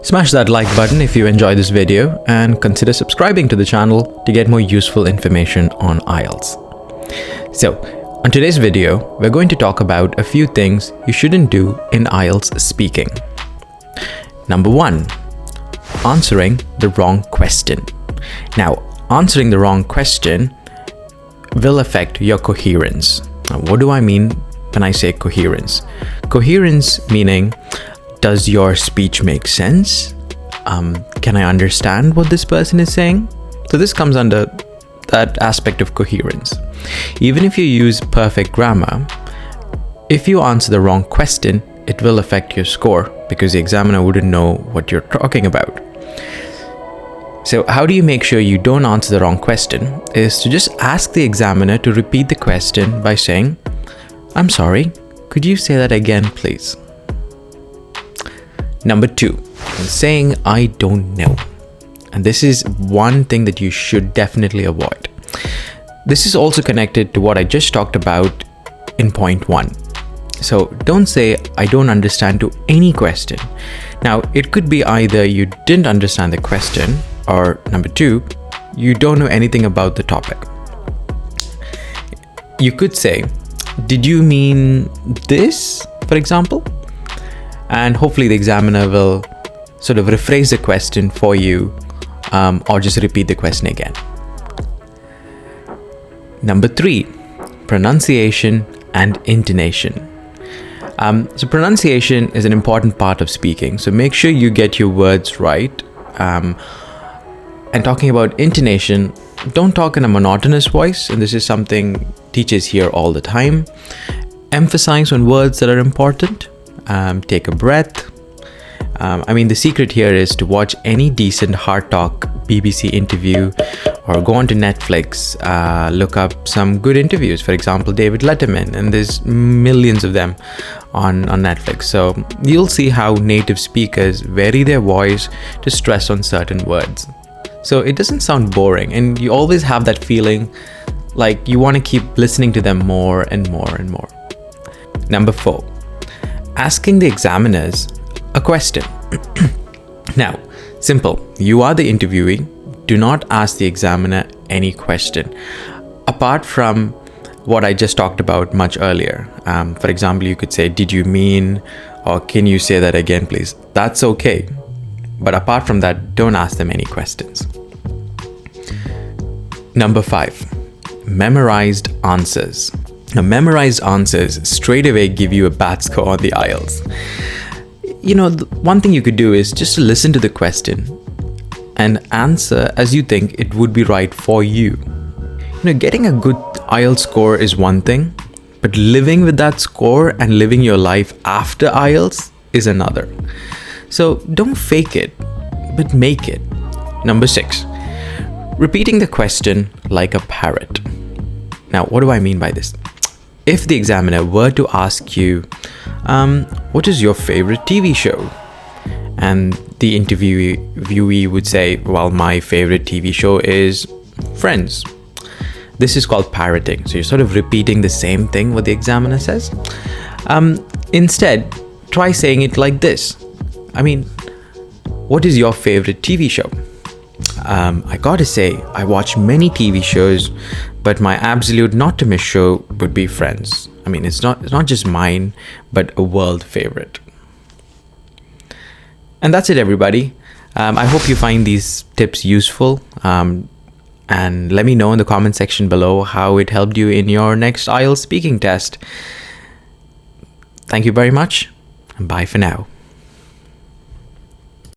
Smash that like button if you enjoy this video and consider subscribing to the channel to get more useful information on IELTS. So, on today's video, we're going to talk about a few things you shouldn't do in IELTS speaking. Number 1, answering the wrong question. Now, answering the wrong question will affect your coherence. Now, what do I mean when I say coherence? Coherence meaning, does your speech make sense? Can I understand what this person is saying? So this comes under that aspect of coherence. Even if you use perfect grammar, if you answer the wrong question, it will affect your score because the examiner wouldn't know what you're talking about. So how do you make sure you don't answer the wrong question is to just ask the examiner to repeat the question by saying, "I'm sorry, could you say that again, please?" Number 2, saying "I don't know." And this is one thing that you should definitely avoid. This is also connected to what I just talked about in point 1. So don't say "I don't understand" to any question. Now, it could be either you didn't understand the question, or number 2, you don't know anything about the topic. You could say, "Did you mean this?" for example. And hopefully the examiner will sort of rephrase the question for you or just repeat the question again. Number 3, pronunciation and intonation. So pronunciation is an important part of speaking. So make sure you get your words right. And talking about intonation, don't talk in a monotonous voice. And this is something teachers hear all the time. Emphasize on words that are important. Take a breath. The secret here is to watch any decent hard talk BBC interview or go onto Netflix, look up some good interviews. For example, David Letterman, and there's millions of them on Netflix. So you'll see how native speakers vary their voice to stress on certain words. So it doesn't sound boring, and you always have that feeling like you want to keep listening to them more and more and more. Number 4, asking the examiners a question. Now, simple. You are the interviewee. Do not ask the examiner any question apart from what I just talked about much earlier. For example, you could say, "Did you mean?" or "Can you say that again, please?" That's okay. But apart from that, don't ask them any questions. Number 5, memorized answers. Now, memorized answers straight away give you a bad score on the IELTS. One thing you could do is just listen to the question and answer as you think it would be right for you. Getting a good IELTS score is one thing, but living with that score and living your life after IELTS is another. So don't fake it, but make it. Number 6, repeating the question like a parrot. Now, what do I mean by this? If the examiner were to ask you, what is your favorite TV show? And the interviewee would say, well, my favorite TV show is Friends. This is called parroting. So you're sort of repeating the same thing what the examiner says. Instead, try saying it like this. What is your favorite TV show? I gotta say, I watch many TV shows, but my absolute not to miss show would be Friends. It's not just mine, but a world favorite. And that's it, everybody. I hope you find these tips useful. And let me know in the comment section below how it helped you in your next IELTS speaking test. Thank you very much, and bye for now.